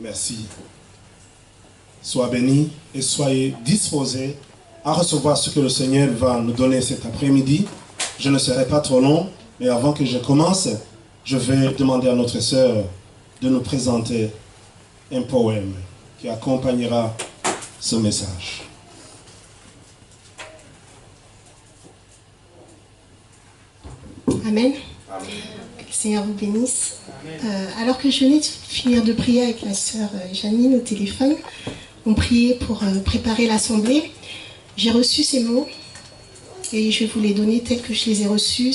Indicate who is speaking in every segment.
Speaker 1: Merci. Sois béni et soyez disposés à recevoir ce que le Seigneur va nous donner cet après-midi. Je ne serai pas trop long, mais avant que je commence, je vais demander à notre sœur de nous présenter un poème qui accompagnera ce message.
Speaker 2: Amen. Que le Seigneur vous bénisse. Alors que je venais de finir de prier avec la sœur Janine au téléphone, on priait pour préparer l'assemblée. J'ai reçu ces mots et je vais vous les donner tels que je les ai reçus.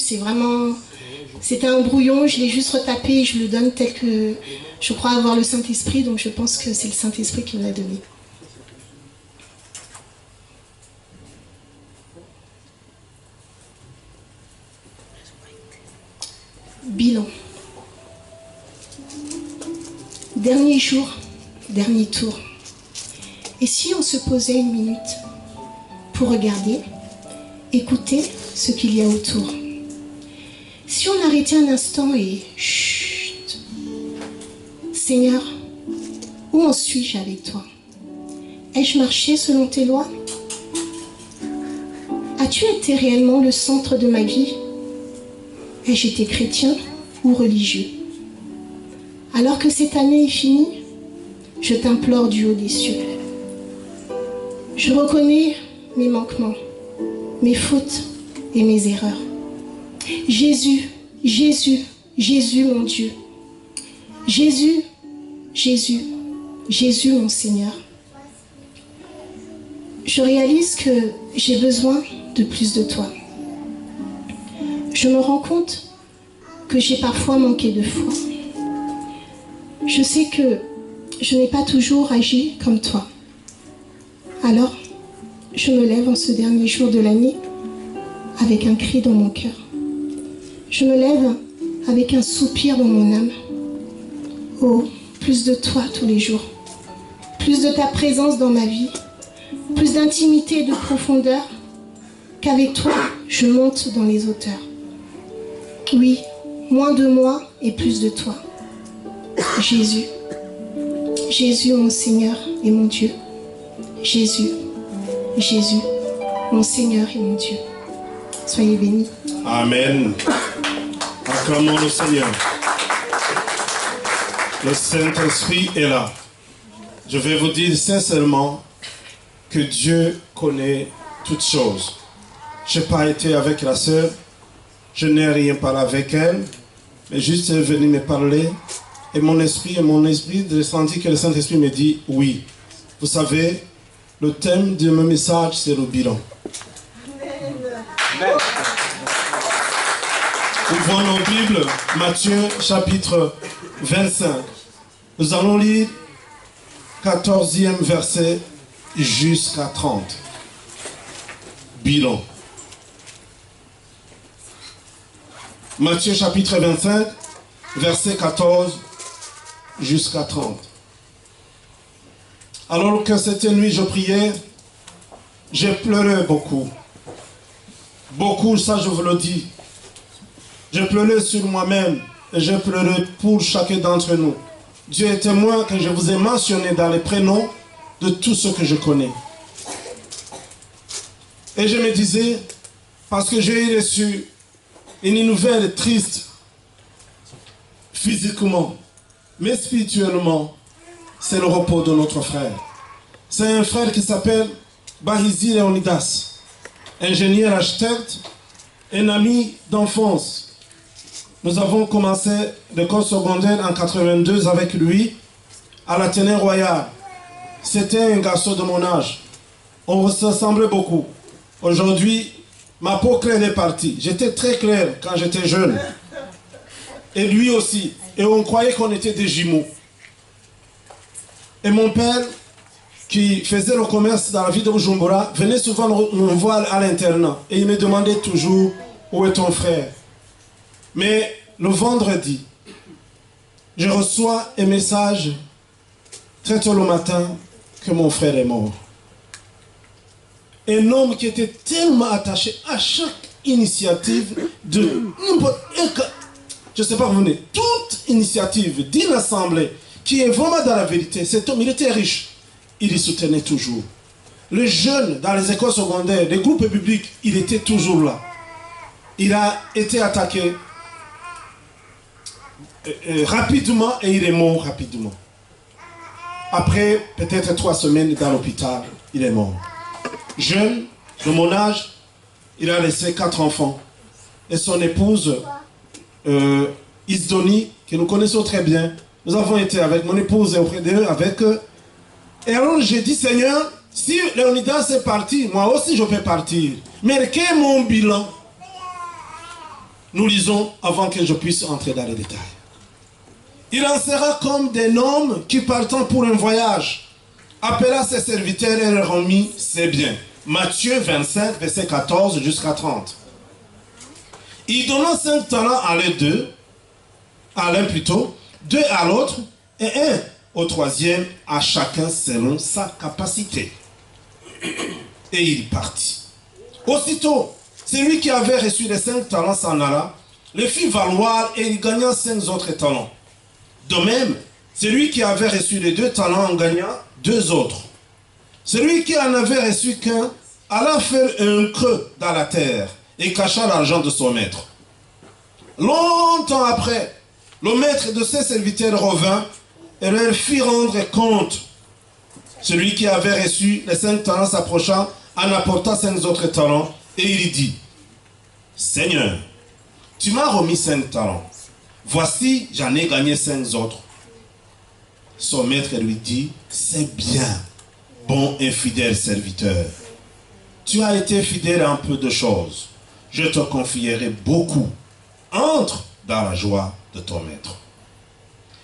Speaker 2: C'était un brouillon, je l'ai juste retapé et je le donne tel que je crois avoir le Saint-Esprit, donc je pense que c'est le Saint-Esprit qui me l'a donné. Bilan. Dernier jour, dernier tour. Et si on se posait une minute pour regarder, écouter ce qu'il y a autour? Si on arrêtait un instant et chut, Seigneur, où en suis-je avec toi? Ai-je marché selon tes lois? As-tu été réellement le centre de ma vie? Ai-je été chrétien ou religieux? Alors que cette année est finie, je t'implore du haut des cieux. Je reconnais mes manquements, mes fautes et mes erreurs. Jésus, Jésus, Jésus mon Dieu. Jésus, Jésus, Jésus mon Seigneur. Je réalise que j'ai besoin de plus de toi. Je me rends compte que j'ai parfois manqué de foi. Je sais que je n'ai pas toujours agi comme toi. Alors, je me lève en ce dernier jour de l'année avec un cri dans mon cœur. Je me lève avec un soupir dans mon âme. Oh, plus de toi tous les jours. Plus de ta présence dans ma vie. Plus d'intimité et de profondeur. Qu'avec toi, je monte dans les hauteurs. Oui, moins de moi et plus de toi. Jésus. Jésus, mon Seigneur et mon Dieu. Jésus. Jésus, mon Seigneur et mon Dieu. Soyez bénis.
Speaker 1: Amen. Acclamons le Seigneur. Le Saint-Esprit est là. Je vais vous dire sincèrement que Dieu connaît toutes choses. Je n'ai pas été avec la sœur, je n'ai rien parlé avec elle, mais juste elle est venue me parler et mon esprit ressenti que le Saint-Esprit me dit oui. Vous savez, le thème de mon message, c'est le bilan. Amen. Ouvrons nos Bibles, Matthieu chapitre 25. Nous allons lire 14e verset jusqu'à 30. Bilan. Matthieu chapitre 25, verset 14 jusqu'à 30. Alors que cette nuit je priais, j'ai pleuré beaucoup. Beaucoup, ça je vous le dis. J'ai pleuré sur moi-même et j'ai pleuré pour chacun d'entre nous. Dieu est témoin que je vous ai mentionné dans les prénoms de tous ceux que je connais. Et je me disais, parce que j'ai reçu une nouvelle triste, physiquement, mais spirituellement, c'est le repos de notre frère. C'est un frère qui s'appelle Bahizi Leonidas, ingénieur architecte, un ami d'enfance. Nous avons commencé l'école secondaire en 82 avec lui à l'Athénée Royal. C'était un garçon de mon âge. On se ressemblait beaucoup. Aujourd'hui, ma peau claire est partie. J'étais très clair quand j'étais jeune. Et lui aussi. Et on croyait qu'on était des jumeaux. Et mon père, qui faisait le commerce dans la ville de Bujumbura, venait souvent nous voir à l'internat. Et il me demandait toujours, où est ton frère? Mais le vendredi, je reçois un message très tôt le matin que mon frère est mort. Un homme qui était tellement attaché à chaque initiative de n'importe quel, je ne sais pas, vous venez, toute initiative d'une assemblée qui est vraiment dans la vérité. Cet homme, il était riche. Il y soutenait toujours. Les jeunes dans les écoles secondaires, les groupes bibliques, il était toujours là. Il a été attaqué rapidement et il est mort rapidement. Après peut-être 3 semaines dans l'hôpital, il est mort. Jeune, de mon âge, il a laissé 4 enfants. Et son épouse, Isdoni, que nous connaissons très bien, nous avons été avec mon épouse et auprès d'eux, avec eux. Et alors j'ai dit, Seigneur, si Léonidas est parti, moi aussi je peux partir. Mais quel est mon bilan? Nous lisons avant que je puisse entrer dans les détails. Il en sera comme d'un homme qui partant pour un voyage, appela ses serviteurs et leur remit ses biens. Matthieu 25, verset 14 jusqu'à 30. Il donna 5 talents à l'un plutôt, 2 à l'autre, et 1 au troisième, à chacun selon sa capacité. Et il partit. Aussitôt, celui qui avait reçu les 5 talents s'en alla, les fit valoir et il gagna 5 autres talents. De même, celui qui avait reçu les 2 talents en gagna 2 autres. Celui qui en avait reçu qu'un alla faire un creux dans la terre et cacha l'argent de son maître. Longtemps après, le maître de ses serviteurs revint et leur fit rendre compte. Celui qui avait reçu les 5 talents s'approcha, en apporta 5 autres talents et il dit, Seigneur, tu m'as remis 5 talents. Voici, j'en ai gagné 5 autres. Son maître lui dit, c'est bien, bon et fidèle serviteur. Tu as été fidèle à un peu de choses. Je te confierai beaucoup. Entre dans la joie de ton maître.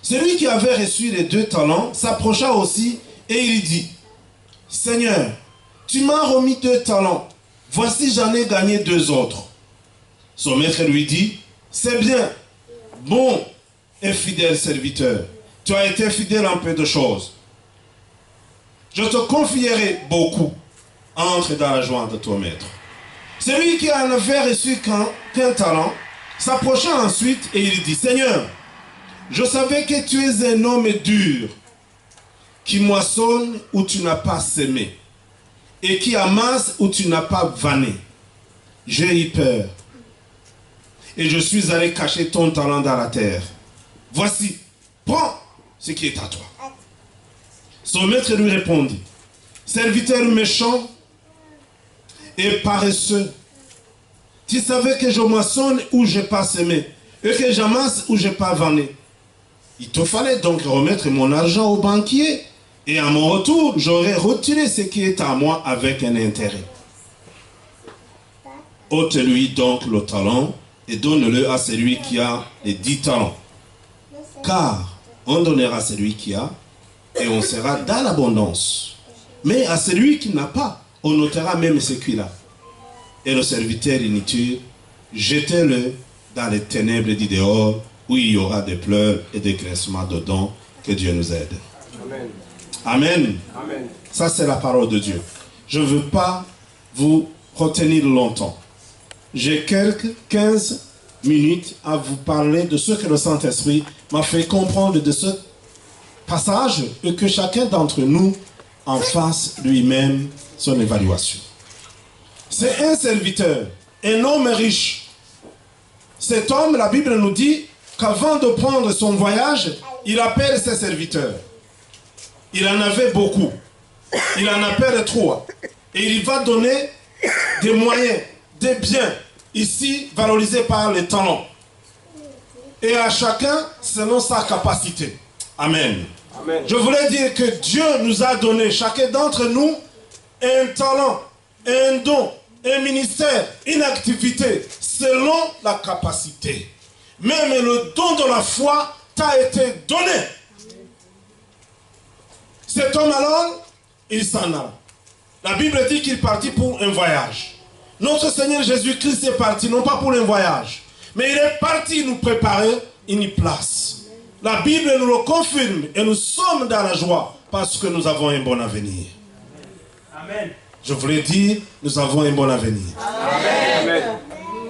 Speaker 1: Celui qui avait reçu les 2 talents s'approcha aussi et il dit, Seigneur, tu m'as remis 2 talents. Voici, j'en ai gagné 2 autres. Son maître lui dit, c'est bien, bon et fidèle serviteur. Tu as été fidèle à un peu de choses. Je te confierai beaucoup. Entre dans la joie de ton maître. Celui qui en avait reçu qu'un talent s'approcha ensuite et il dit, Seigneur, je savais que tu es un homme dur, qui moissonne où tu n'as pas semé, et qui amasse où tu n'as pas vanné. J'ai eu peur, et je suis allé cacher ton talent dans la terre. Voici, prends ce qui est à toi. Son maître lui répondit, serviteur méchant et paresseux, tu savais que je moissonne où je n'ai pas semé, et que j'amasse où je n'ai pas vanné. Il te fallait donc remettre mon argent au banquier, et à mon retour, j'aurais retiré ce qui est à moi avec un intérêt. Ôte-lui donc le talent, et donne-le à celui qui a les 10 talents. Car on donnera à celui qui a, et on sera dans l'abondance. Mais à celui qui n'a pas, on notera même ce qu'il a. Et le serviteur inutile, jetez-le dans les ténèbres du dehors, où il y aura des pleurs et des grincements de dents. Que Dieu nous aide. Amen. Amen. Amen. Ça, c'est la parole de Dieu. Je ne veux pas vous retenir longtemps. J'ai quelques 15 minutes à vous parler de ce que le Saint-Esprit m'a fait comprendre de ce passage et que chacun d'entre nous en fasse lui-même son évaluation. C'est un serviteur, un homme riche. Cet homme, la Bible nous dit qu'avant de prendre son voyage, il appelle ses serviteurs. Il en avait beaucoup. Il en appelle 3. Et il va donner des moyens, des biens, ici valorisés par les talents. Et à chacun selon sa capacité. Amen. Amen. Je voulais dire que Dieu nous a donné, chacun d'entre nous, un talent, un don, un ministère, une activité, selon la capacité. Même le don de la foi t'a été donné. Cet homme alors, il s'en a. La Bible dit qu'il partit pour un voyage. Notre Seigneur Jésus-Christ est parti, non pas pour un voyage, mais il est parti nous préparer une place. La Bible nous le confirme et nous sommes dans la joie parce que nous avons un bon avenir. Amen. Je voulais dire, nous avons un bon avenir. Amen.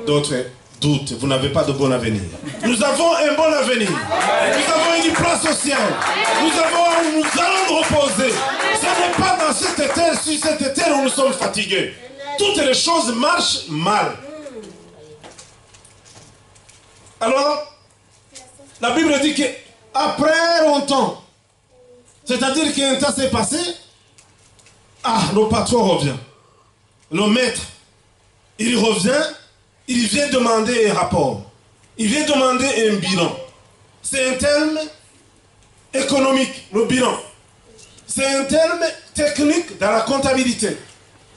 Speaker 1: D'autres doute, vous n'avez pas de bon avenir. Nous avons un bon avenir. Nous avons une place au ciel. Nous allons nous reposer. Ce n'est pas dans cette terre, sur cette terre où nous sommes fatigués. Toutes les choses marchent mal. Alors, la Bible dit qu'après longtemps, c'est-à-dire qu'un temps s'est passé, le patron revient. Le maître, il revient, il vient demander un rapport. Il vient demander un bilan. C'est un terme économique, le bilan. C'est un terme technique dans la comptabilité.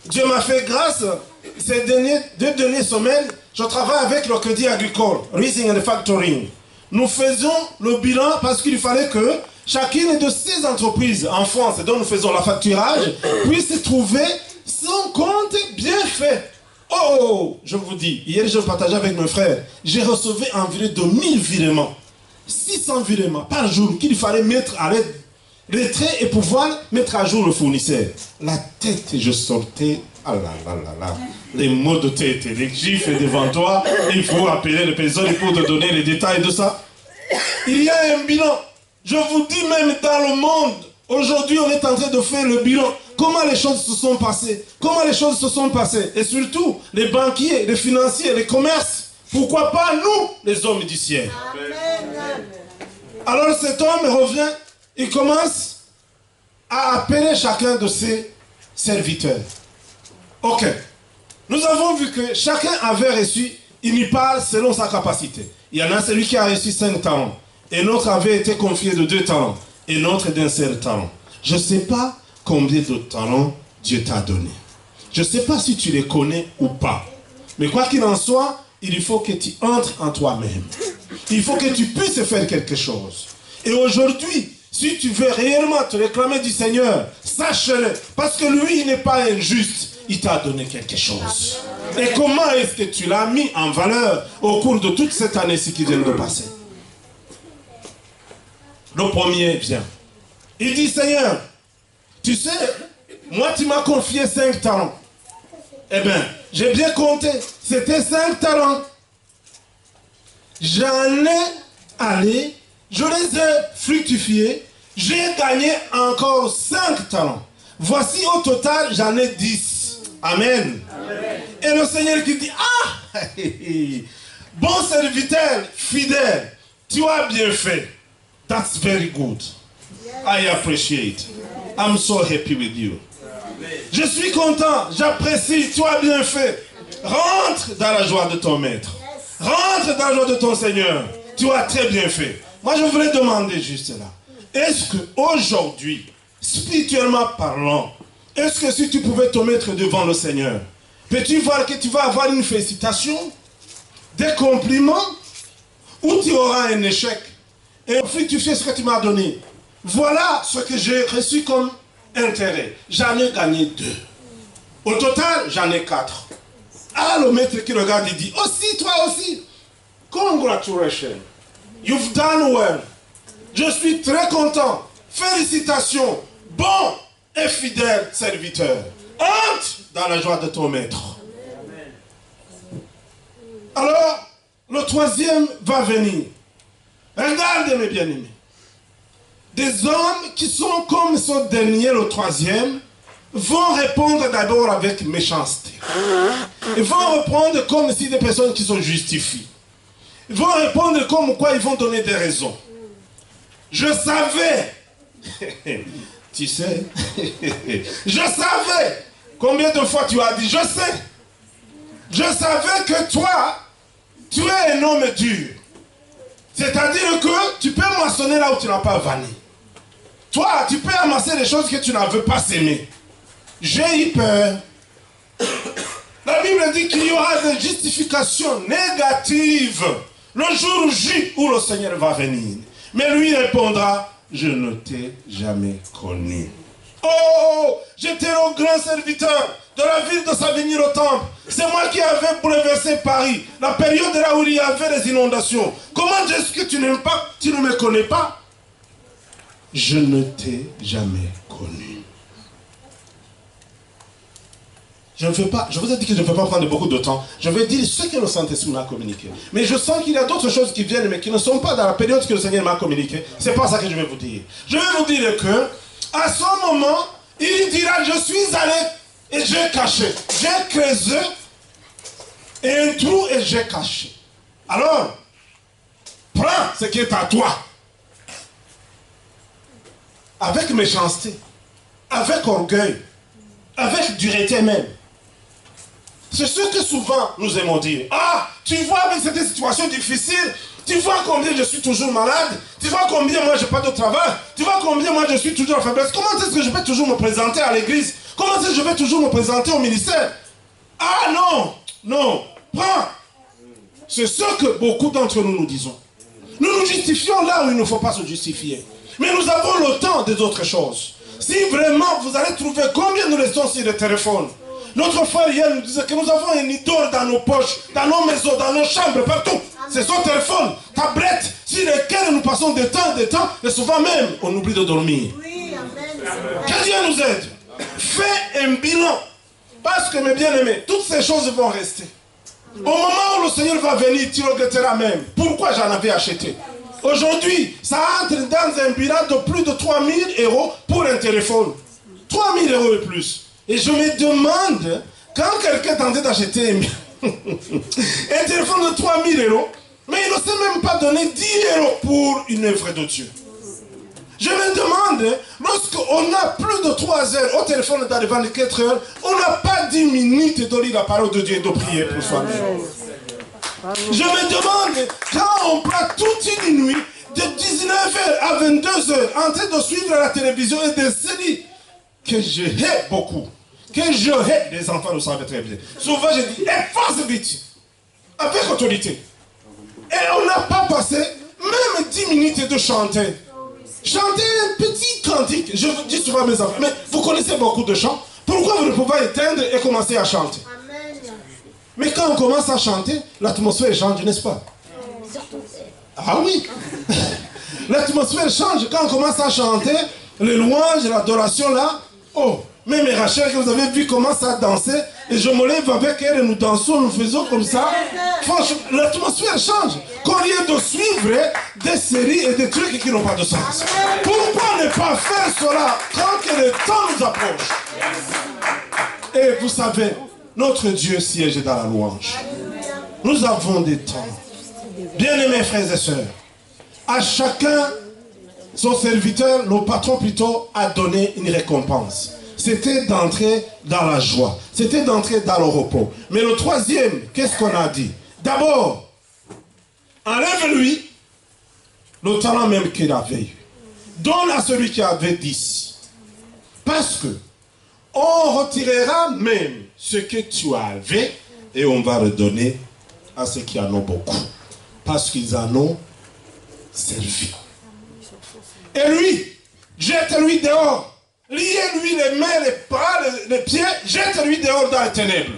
Speaker 1: Dieu m'a fait grâce, ces deux dernières semaines, je travaille avec le Crédit Agricole, Leasing and Factoring. Nous faisons le bilan parce qu'il fallait que chacune de ces entreprises en France dont nous faisons le facturage puisse trouver son compte bien fait. Oh, je vous dis, hier je partageais avec mes frères, j'ai reçu environ 2000 virements, 600 virements par jour qu'il fallait mettre à retrait et pouvoir mettre à jour le fournisseur. La tête, je sortais, ah là là là là, les mots de tête, les gifles devant toi, il faut appeler les personnes, il faut te donner les détails de ça. Il y a un bilan. Je vous dis même dans le monde, aujourd'hui on est en train de faire le bilan. Comment les choses se sont passées? Comment les choses se sont passées? Et surtout, les banquiers, les financiers, les commerces. Pourquoi pas nous, les hommes du ciel? Amen. Alors cet homme revient, il commence à appeler chacun de ses serviteurs. Ok. Nous avons vu que chacun avait reçu, il y parle selon sa capacité. Il y en a celui qui a reçu 5 talents. Et l'autre avait été confié de 2 talents. Et l'autre d'un seul talent. Je ne sais pas combien de talents Dieu t'a donné. Je ne sais pas si tu les connais ou pas. Mais quoi qu'il en soit, il faut que tu entres en toi-même. Il faut que tu puisses faire quelque chose. Et aujourd'hui, si tu veux réellement te réclamer du Seigneur, sache-le. Parce que lui, il n'est pas injuste. Il t'a donné quelque chose. Et comment est-ce que tu l'as mis en valeur au cours de toute cette année-ci qui vient de passer? Le premier vient. Il dit, Seigneur, tu sais, moi tu m'as confié 5 talents. Eh bien, j'ai bien compté. C'était 5 talents. J'en ai allé, je les ai fructifiés. J'ai gagné encore 5 talents. Voici au total, j'en ai 10. Amen. Amen. Et le Seigneur qui dit, bon serviteur, fidèle, tu as bien fait. That's very good. I appreciate. I'm so happy with you. Je suis content, j'apprécie, tu as bien fait. Rentre dans la joie de ton maître. Rentre dans la joie de ton Seigneur. Tu as très bien fait. Moi, je voulais demander juste là. Est-ce qu'aujourd'hui, spirituellement parlant, est-ce que si tu pouvais te mettre devant le Seigneur, peux-tu voir que tu vas avoir une félicitation, des compliments, ou tu auras un échec? Et ensuite, tu fais ce que tu m'as donné. Voilà ce que j'ai reçu comme intérêt. J'en ai gagné 2. Au total, j'en ai 4. Ah, le maître qui regarde, il dit, aussi, toi aussi. Congratulations. You've done well. Je suis très content. Félicitations. Bon et fidèle serviteur. Entre dans la joie de ton maître. Alors, le troisième va venir. Regardez mes bien-aimés. Des hommes qui sont comme ce dernier, le troisième, vont répondre d'abord avec méchanceté. Ils vont répondre comme si des personnes qui sont justifiées. Ils vont répondre comme quoi ils vont donner des raisons. Je savais. Tu sais. Je savais. Combien de fois tu as dit, je sais. Je savais que toi, tu es un homme dur. C'est-à-dire que tu peux moissonner là où tu n'as pas vanné. Toi, tu peux amasser les choses que tu n'avais pas sémées. J'ai eu peur. La Bible dit qu'il y aura des justifications négatives le jour J où le Seigneur va venir. Mais lui répondra, je ne t'ai jamais connu. Oh, j'étais le grand serviteur de la ville de Savigny le Temple. C'est moi qui avais bouleversé Paris. La période là où il y avait les inondations. Comment est-ce que tu ne me connais pas? Je ne t'ai jamais connu. Je vous ai dit que je ne veux pas prendre beaucoup de temps. Je vais dire ce que le Saint-Esprit m'a communiqué. Mais je sens qu'il y a d'autres choses qui viennent, mais qui ne sont pas dans la période que le Seigneur m'a communiqué. C'est pas ça que je vais vous dire. Je vais vous dire que, à ce moment, il dira, je suis allé et j'ai caché. J'ai creusé et un trou et j'ai caché. Alors, prends ce qui est à toi. Avec méchanceté, avec orgueil, avec dureté même. C'est ce que souvent nous aimons dire. Ah, tu vois avec cette situation difficile, tu vois combien je suis toujours malade, tu vois combien moi je n'ai pas de travail, tu vois combien moi je suis toujours en faiblesse. Comment est-ce que je vais toujours me présenter à l'église? Comment est-ce que je vais toujours me présenter au ministère? Ah non, non, prends. C'est ce que beaucoup d'entre nous nous disons. Nous nous justifions là où il ne faut pas se justifier. Mais nous avons le temps des autres choses. Si vraiment vous allez trouver combien nous restons sur le téléphone. Notre frère hier nous disait que nous avons un idole dans nos poches, dans nos maisons, dans nos chambres, partout. C'est son téléphone, tablette, sur lesquelles nous passons des temps, et souvent même, on oublie de dormir. Oui, amen. Que Dieu nous aide. Fais un bilan. Parce que, mes bien-aimés, toutes ces choses vont rester. Au moment où le Seigneur va venir, tu regretteras même. Pourquoi j'en avais acheté? Aujourd'hui, ça entre dans un bilan de plus de 3 000 € pour un téléphone. 3 000 € et plus. Et je me demande, quand quelqu'un tentait d'acheter un téléphone de 3 000 €, mais il ne sait même pas donner 10 € pour une œuvre de Dieu. Je me demande, lorsqu'on a plus de 3 heures au téléphone dans les 24 heures, on n'a pas 10 minutes de lire la parole de Dieu et de prier pour soi-même. Je me demande, quand on prend toute une nuit, de 19h à 22h, en train de suivre la télévision et des séries, que je hais beaucoup, que je hais, les enfants le savent très bien. Souvent je dis, efface vite, avec autorité. Et on n'a pas passé même 10 minutes de chanter. Chanter un petit cantique. Je vous dis souvent à mes enfants, mais vous connaissez beaucoup de chants, pourquoi vous ne pouvez pas éteindre et commencer à chanter? Mais quand on commence à chanter, l'atmosphère change, n'est-ce pas? Ah oui. L'atmosphère change quand on commence à chanter, les louanges, l'adoration là. Oh, même Rachel, que vous avez vu comment ça dansait, et je me lève avec elle et nous dansons, nous faisons comme ça. Franchement, l'atmosphère change. Qu'au lieu de suivre des séries et des trucs qui n'ont pas de sens. Pourquoi ne pas faire cela quand le temps nous approche? Et vous savez, notre Dieu siège dans la louange. Nous avons des temps. Bien-aimés frères et sœurs, à chacun, son serviteur, le patron plutôt, a donné une récompense. C'était d'entrer dans la joie. C'était d'entrer dans le repos. Mais le troisième, qu'est-ce qu'on a dit? D'abord, enlève-lui le talent même qu'il avait eu. Donne à celui qui avait 10. Parce que on retirera même ce que tu avais et on va redonner à ceux qui en ont beaucoup. Parce qu'ils en ont servi. Et lui, jette-lui dehors. Liez-lui les mains, les bras, les pieds, jette-lui dehors dans les ténèbres.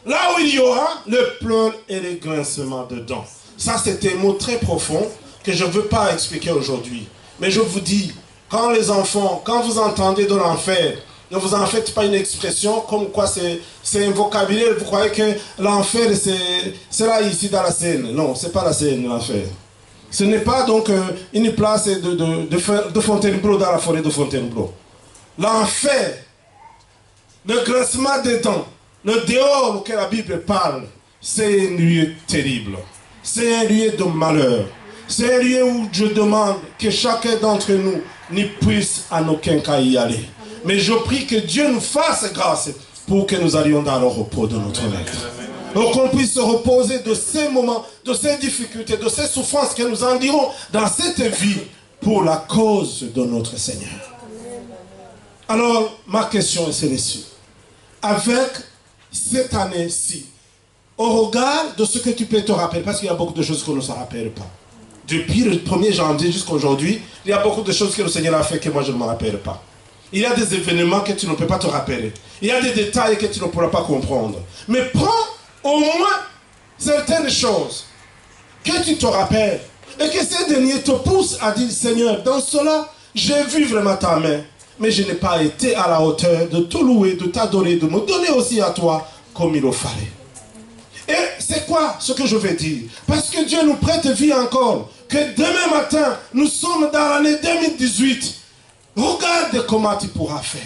Speaker 1: Là où il y aura le pleur et les grincements de dents. Ça, c'est un mot très profond que je ne veux pas expliquer aujourd'hui. Mais je vous dis, quand les enfants, quand vous entendez de l'enfer, ne vous en faites pas une expression comme quoi c'est un vocabulaire. Vous croyez que l'enfer, c'est là, ici, dans la Seine. Non, ce n'est pas la Seine, l'enfer. Ce n'est pas donc une place de Fontainebleau dans la forêt de Fontainebleau. L'enfer, le grincement des dents, le dehors auquel la Bible parle, c'est un lieu terrible. C'est un lieu de malheur. C'est un lieu où je demande que chacun d'entre nous n'y puisse en aucun cas y aller. Mais je prie que Dieu nous fasse grâce pour que nous allions dans le repos de notre Maître. Donc qu'on puisse se reposer de ces moments, de ces difficultés, de ces souffrances que nous endurons dans cette vie pour la cause de notre Seigneur. Alors, ma question est celle-ci. Avec cette année-ci, au regard de ce que tu peux te rappeler, parce qu'il y a beaucoup de choses qu'on ne se rappelle pas. Depuis le 1er janvier jusqu'à aujourd'hui, il y a beaucoup de choses que le Seigneur a fait que moi je ne me rappelle pas. Il y a des événements que tu ne peux pas te rappeler. Il y a des détails que tu ne pourras pas comprendre. Mais prends au moins certaines choses que tu te rappelles et que ces derniers te poussent à dire, Seigneur, dans cela, j'ai vu vraiment ta main. mais je n'ai pas été à la hauteur de te louer, de t'adorer, de me donner aussi à toi comme il le fallait. Et c'est quoi ce que je vais dire? Parce que Dieu nous prête vie encore, que demain matin, nous sommes dans l'année 2018. Regarde comment tu pourras faire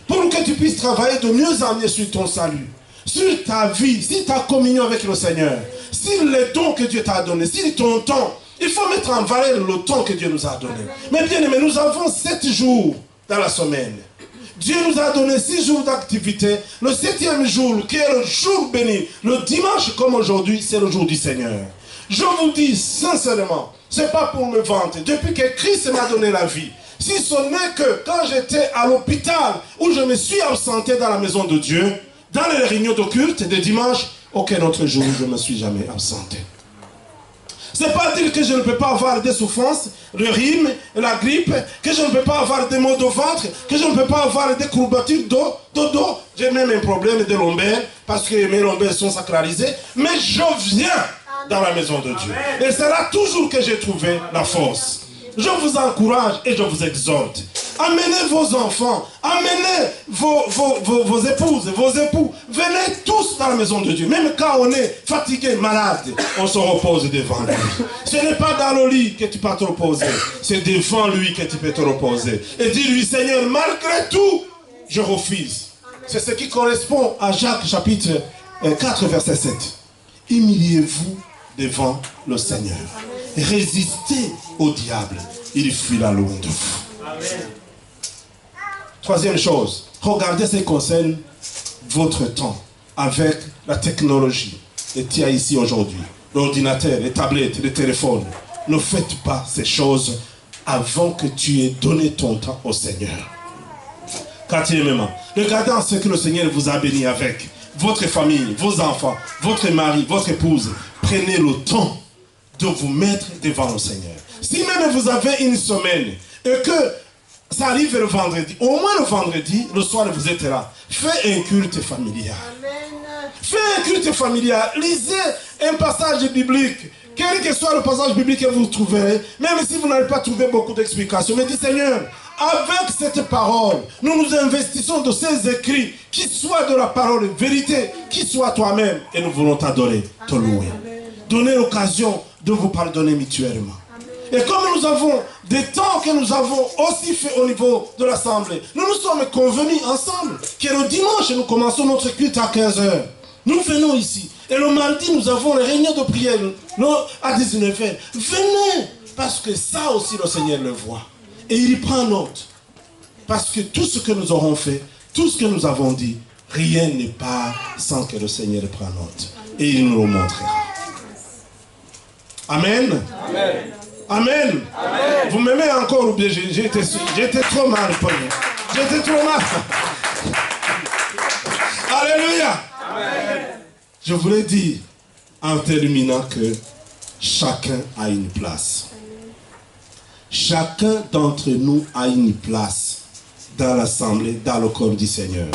Speaker 1: pour que tu puisses travailler de mieux en mieux sur ton salut, sur ta vie, sur ta communion avec le Seigneur, sur les dons que Dieu t'a donnés, sur ton temps. Il faut mettre en valeur le temps que Dieu nous a donné. Mais bien aimé, nous avons 7 jours dans la semaine. Dieu nous a donné 6 jours d'activité. Le 7e jour, qui est le jour béni, le dimanche comme aujourd'hui, c'est le jour du Seigneur. Je vous dis sincèrement, ce n'est pas pour me vanter. Depuis que Christ m'a donné la vie, si ce n'est que quand j'étais à l'hôpital, où je me suis absenté dans la maison de Dieu, dans les réunions de culte de dimanche, aucun autre jour je ne me suis jamais absenté. Ce n'est pas dire que je ne peux pas avoir des souffrances, le rhume, la grippe, que je ne peux pas avoir des maux de ventre, que je ne peux pas avoir des courbatures de dos. J'ai même un problème de lombaires, parce que mes lombaires sont sacralisés. Mais je viens dans la maison de Dieu. Et c'est là toujours que j'ai trouvé la force. Je vous encourage et je vous exhorte. Amenez vos enfants, amenez vos épouses, vos époux. Venez tous dans la maison de Dieu. Même quand on est fatigué, malade, on se repose devant lui. Ce n'est pas dans le lit que tu peux te reposer. C'est devant lui que tu peux te reposer. Et dis-lui, Seigneur, malgré tout, je refuse. C'est ce qui correspond à Jacques chapitre 4, verset 7. Humiliez-vous devant le Seigneur. Résistez au diable. Il fuira loin de vous. Amen. Troisième chose, regardez ce qui concerne votre temps avec la technologie. Et tu as ici aujourd'hui l'ordinateur, les tablettes, les téléphones. Ne faites pas ces choses avant que tu aies donné ton temps au Seigneur. Quatrièmement, regardez ce que le Seigneur vous a béni avec. Votre famille, vos enfants, votre mari, votre épouse. Prenez le temps de vous mettre devant le Seigneur. Si même vous avez une semaine et que ça arrive le vendredi, au moins le vendredi, le soir vous êtes là, faites un culte familial. Amen. Faites un culte familial. Lisez un passage biblique. Quel que soit le passage biblique que vous trouverez, même si vous n'avez pas trouvé beaucoup d'explications, mais dites Seigneur, avec cette parole, nous nous investissons de ces écrits, qui soient de la parole vérité, qui soient toi-même, et nous voulons t'adorer, te louer. Donner l'occasion de vous pardonner mutuellement. Et comme nous avons des temps que nous avons aussi fait au niveau de l'assemblée, nous nous sommes convenus ensemble que le dimanche nous commençons notre culte à 15h. Nous venons ici. Et le mardi nous avons les réunions de prière à 19h. Venez, parce que ça aussi le Seigneur le voit. Et il prend note. Parce que tout ce que nous aurons fait, tout ce que nous avons dit, rien n'est pas sans que le Seigneur prenne note. Et il nous le montrera. Amen. Amen. Amen. Amen. Vous m'aimez encore ou bien j'étais trop mal pogné. J'étais trop mal. Alléluia. Amen. Je voulais dire en terminant que chacun a une place. Chacun d'entre nous a une place dans l'assemblée, dans le corps du Seigneur.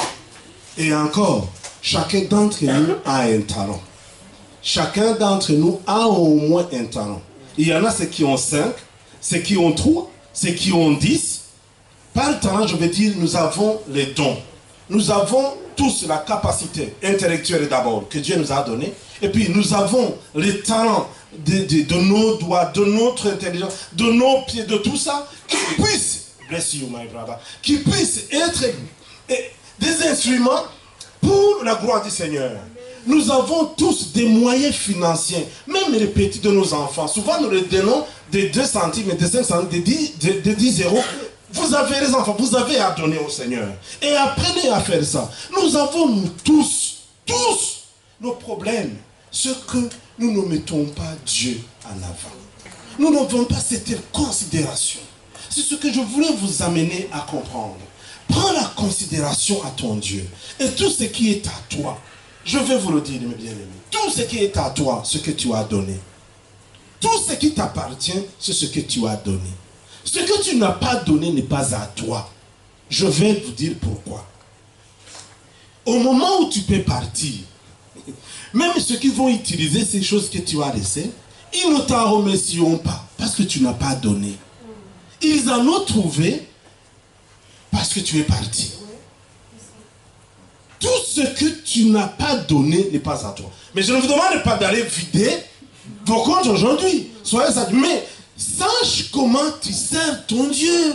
Speaker 1: Et encore, chacun d'entre nous a un talent. Chacun d'entre nous a au moins un talent. Il y en a ceux qui ont 5, ceux qui ont 3, ceux qui ont 10. Par le talent, je veux dire, nous avons les dons. Nous avons tous la capacité intellectuelle d'abord que Dieu nous a donnée. Et puis nous avons les talents de nos doigts, de notre intelligence, de nos pieds, de tout ça, qui puissent, bless you my brother, qui puissent être des instruments pour la gloire du Seigneur. Nous avons tous des moyens financiers, même les petits de nos enfants. Souvent, nous les donnons des 2 centimes, des 5 centimes, des 10 euros. Vous avez les enfants, vous avez à donner au Seigneur. Et apprenez à faire ça. Nous avons, nous tous, nos problèmes. Ce que nous ne mettons pas Dieu en avant. Nous n'avons pas cette considération. C'est ce que je voulais vous amener à comprendre. Prends la considération à ton Dieu. Et tout ce qui est à toi. Je vais vous le dire, mes bien-aimés. Tout ce qui est à toi, ce que tu as donné. Tout ce qui t'appartient, c'est ce que tu as donné. Ce que tu n'as pas donné n'est pas à toi. Je vais vous dire pourquoi. Au moment où tu peux partir, même ceux qui vont utiliser ces choses que tu as laissées, ils ne t'en remercieront pas parce que tu n'as pas donné. Ils en ont trouvé parce que tu es parti. Tout ce que tu n'as pas donné n'est pas à toi. Mais je ne vous demande pas d'aller vider vos comptes aujourd'hui. Soyez sages. Mais sache comment tu sers ton Dieu.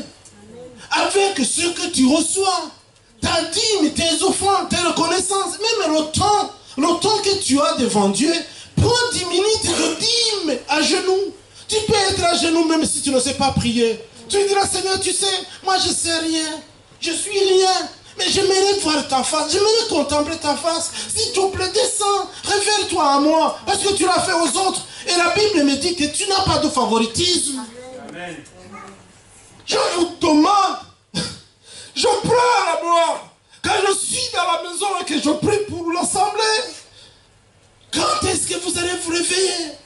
Speaker 1: Avec ce que tu reçois. Ta dîme, tes offrandes, tes reconnaissances. Même le temps que tu as devant Dieu. Prends 10 minutes de dîme à genoux. Tu peux être à genoux même si tu ne sais pas prier. Tu diras, Seigneur, tu sais, moi je ne sais rien. Je suis rien. Mais j'aimerais voir ta face, j'aimerais contempler ta face. S'il te plaît, descends, révèle-toi à moi, parce que tu l'as fait aux autres. Et la Bible me dit que tu n'as pas de favoritisme. Amen. Je vous demande, je pleure à moi, quand je suis dans la maison et que je prie pour l'assemblée. Quand est-ce que vous allez vous réveiller?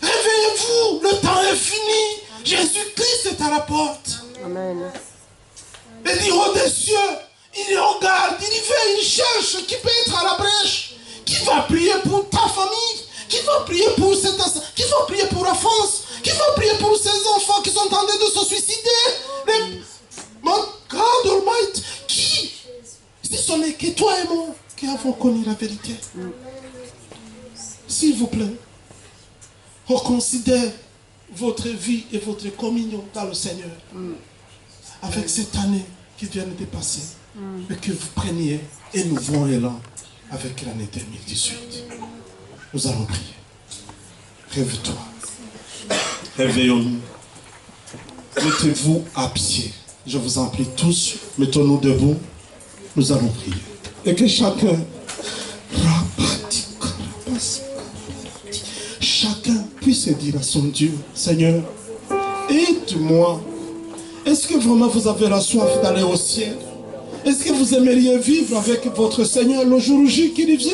Speaker 1: Réveillez-vous, le temps est fini. Jésus-Christ est à la porte. Amen. Et dit, oh des cieux, il regarde, il y va, il cherche qui peut être à la brèche, qui va prier pour ta famille, qui va prier pour cette, qui va prier pour la France, qui va prier pour ces enfants qui sont en train de se suicider. Mon God Almighty, qui, si ce n'est que toi et moi qui avons connu la vérité. S'il vous plaît, reconsidère votre vie et votre communion dans le Seigneur avec cette année qui vient de passer. Et que vous preniez et nous voyons là avec l'année 2018. Nous allons prier. Rêve-toi. Réveillons-nous. Mettez-vous à pied. Je vous en prie tous. Mettons-nous debout. Nous allons prier. Et que chacun puisse dire à son Dieu, Seigneur, aide-moi. Est-ce que vraiment vous avez la soif d'aller au ciel? Est-ce que vous aimeriez vivre avec votre Seigneur le jour J qui vient?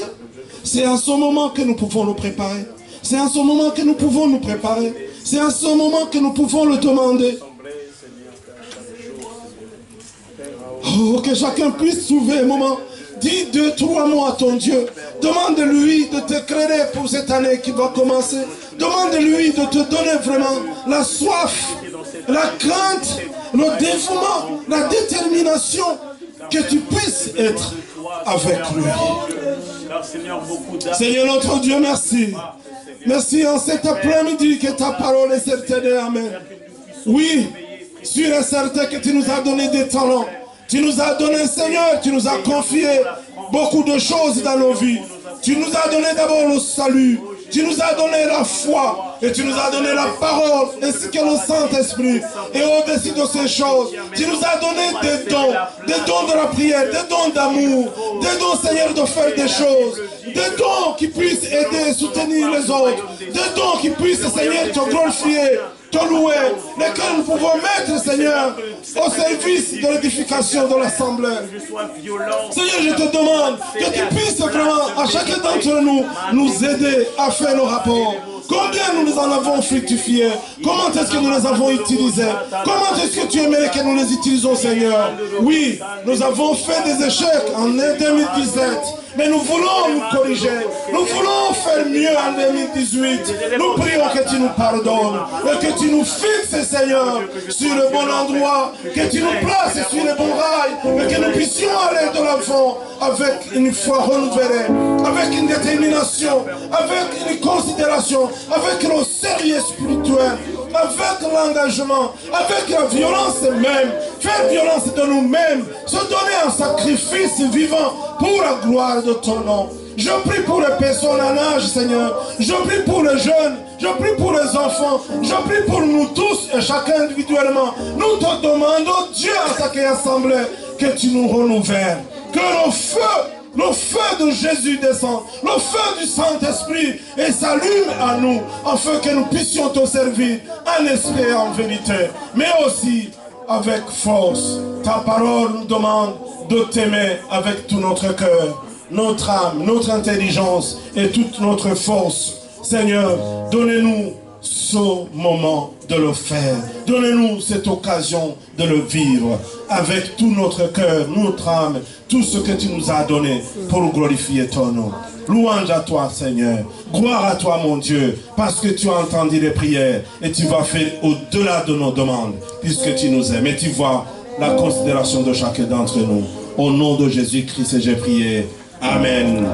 Speaker 1: C'est à ce moment que nous pouvons nous préparer. C'est à ce moment que nous pouvons nous préparer. C'est à ce moment que nous pouvons le demander. Oh, que chacun puisse trouver un moment. Dis 2-3 mots à ton Dieu. Demande-lui de t'éclairer pour cette année qui va commencer. Demande-lui de te donner vraiment la soif, la crainte, le dévouement, la détermination. Que tu puisses être avec lui. Seigneur notre Dieu, merci. Merci en cet après-midi que ta parole est certaine. Amen. Oui, sûr et certain que tu nous as donné des talents. Tu nous as donné, Seigneur, tu nous as confié beaucoup de choses dans nos vies. Tu nous as donné d'abord le salut. Tu nous as donné la foi et tu nous as donné la parole ainsi que le Saint-Esprit. Et au-dessus de ces choses, tu nous as donné des dons de la prière, des dons d'amour, des dons, Seigneur, de faire des choses, des dons qui puissent aider et soutenir les autres, des dons qui puissent, Seigneur, te glorifier, te louer, lesquels nous pouvons mettre, Seigneur, au service de l'édification de l'Assemblée. Seigneur, je te demande que tu puisses vraiment, à chacun d'entre nous aider à faire le rapport. Combien nous en avons fructifié? Comment est-ce que nous les avons utilisés? Comment est-ce que tu aimerais que nous les utilisions, Seigneur? Oui, nous avons fait des échecs en 2017. Mais nous voulons nous corriger. Nous voulons faire mieux en 2018. Nous prions que tu nous pardonnes. Et que tu nous fixes, Seigneur, sur le bon endroit. Que tu nous places sur les bons rails. Et que nous puissions aller de l'avant avec une foi renouvelée. Avec une détermination. Avec une considération. Avec le sérieux spirituel. Avec l'engagement. Avec la violence même. Faire violence de nous-mêmes. Se donner un sacrifice vivant pour la gloire de ton nom. Je prie pour les personnes en âge, Seigneur. Je prie pour les jeunes. Je prie pour les enfants. Je prie pour nous tous et chacun individuellement. Nous te demandons, Dieu, en ta assemblée, que tu nous renouvelles. Que le feu de Jésus descende. Le feu du Saint-Esprit et s'allume à nous, afin que nous puissions te servir en esprit et en vérité. Mais aussi avec force. Ta parole nous demande de t'aimer avec tout notre cœur, notre âme, notre intelligence et toute notre force. Seigneur, donnez-nous ce moment de le faire. Donnez-nous cette occasion de le vivre avec tout notre cœur, notre âme, tout ce que tu nous as donné pour glorifier ton nom. Louange à toi, Seigneur. Gloire à toi, mon Dieu, parce que tu as entendu les prières et tu vas faire au-delà de nos demandes, puisque tu nous aimes. Et tu vois la considération de chacun d'entre nous. Au nom de Jésus-Christ, j'ai prié. Amen.